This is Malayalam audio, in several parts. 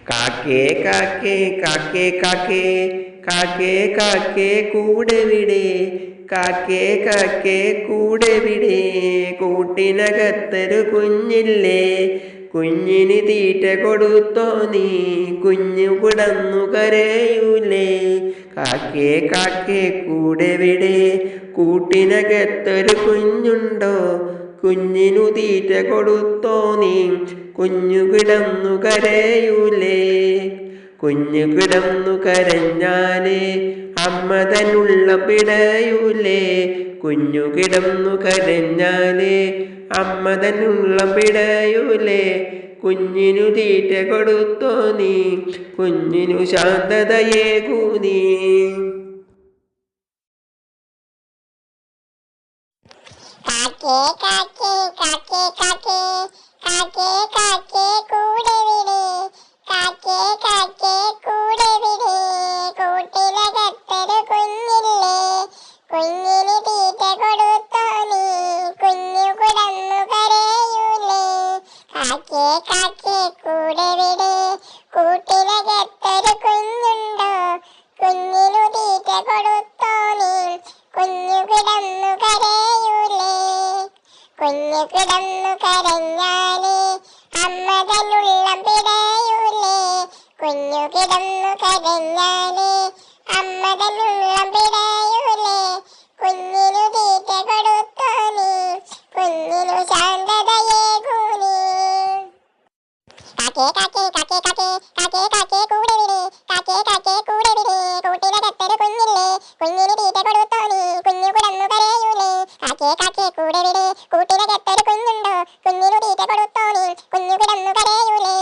കാക്കേ കാക്കേ കാക്കേ കാക്കേ കാക്കേ കാക്കേ കൂടെ വിടെ കാക്കേ കാക്കേ കൂടെ വിടെ കൂട്ടിനകത്തൊരു കുഞ്ഞില്ലേ കുഞ്ഞിന് തീറ്റ കൊടുത്തോ നീ കുഞ്ഞു കിടന്നു കരയൂലേ കാക്കേ കാക്കേ കൂടെ വിടെ കൂട്ടിനകത്തൊരു കുഞ്ഞുണ്ടോ കുഞ്ഞിനു തീറ്റ കൊടുത്തോ നീ കുഞ്ഞു കിടന്നു കരയൂലേ കുഞ്ഞു കിടന്നു കരഞ്ഞാലേ അമ്മ തന്നുള്ള പിടയൂലേ കുഞ്ഞു കിടന്നു കരഞ്ഞാലേ അമ്മ തന്നുള്ള പിടയൂലേ കുഞ്ഞിനു തീറ്റ കൊടുത്തോ നീ കുഞ്ഞിനു ശാന്തതയേകൂ നീ. കാക്കേ കാക്കേ കാക്കേ കാക്കേ കാക്കേ കാക്കേ കൂടെ വിടെ കാക്കേ കാക്കേ കൂടെ വിടെ കൂട്ടിനകത്തൊരു കുഞ്ഞില്ലേ കുഞ്ഞിന് തീറ്റ കൊടുത്തോ നീ കുഞ്ഞു കിടന്നു കരയൂലേ കാക്കേ കാക്കേ കൂടെ വിടെ കൂട്ടിനകത്തൊരു കുഞ്ഞുണ്ടോ കുഞ്ഞിനു തീറ്റ കൊടുത്തോ നീ കുഞ്ഞു കിടന്നു കരയൂലേ കുഞ്ഞു കിടന്നു കരഞ്ഞാലേ അമ്മ തന്നുള്ളം പിടയൂലേ കുഞ്ഞു കിടന്നു കരഞ്ഞാലേ അമ്മ തന്നുള്ളം പിടയൂലേ കുഞ്ഞിനു തീറ്റ കൊടുത്തോ നീ കുഞ്ഞിനു ശാന്തതയേകൂ നീ. കാക്കേ കാക്കേ കാക്കേ കാക്കേ കാക്കേ കാക്കേ കൂടെ വിടെ കാക്കേ കാക്കേ കൂടെ വിടെ കൂട്ടിനകത്തൊരു കുഞ്ഞില്ലേ കുഞ്ഞിന് തീറ്റ കൊടുത്തോ നീ കുഞ്ഞു കിടന്നു കരയൂലേ കാക്കേ കാക്കേ കൂടെ വിടെ കൂട്ടിനകത്തൊരു കുഞ്ഞുണ്ടോ കുഞ്ഞിനു തീറ്റ കൊടുത്തോ നീ കുഞ്ഞു കിടന്നു കരയൂലേ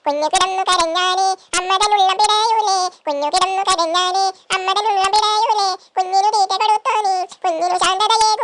കുഞ്ഞു കിടന്നു കരഞ്ഞാലേ അമ്മ തന്നുള്ള പിടയൂലേ കുഞ്ഞു കിടന്നു കരഞ്ഞാലേ അമ്മ തന്നുള്ള പിടയൂലേ കുഞ്ഞിനു തീറ്റ കൊടുത്തോ നീ കുഞ്ഞിനു ശാന്തതയേകൂ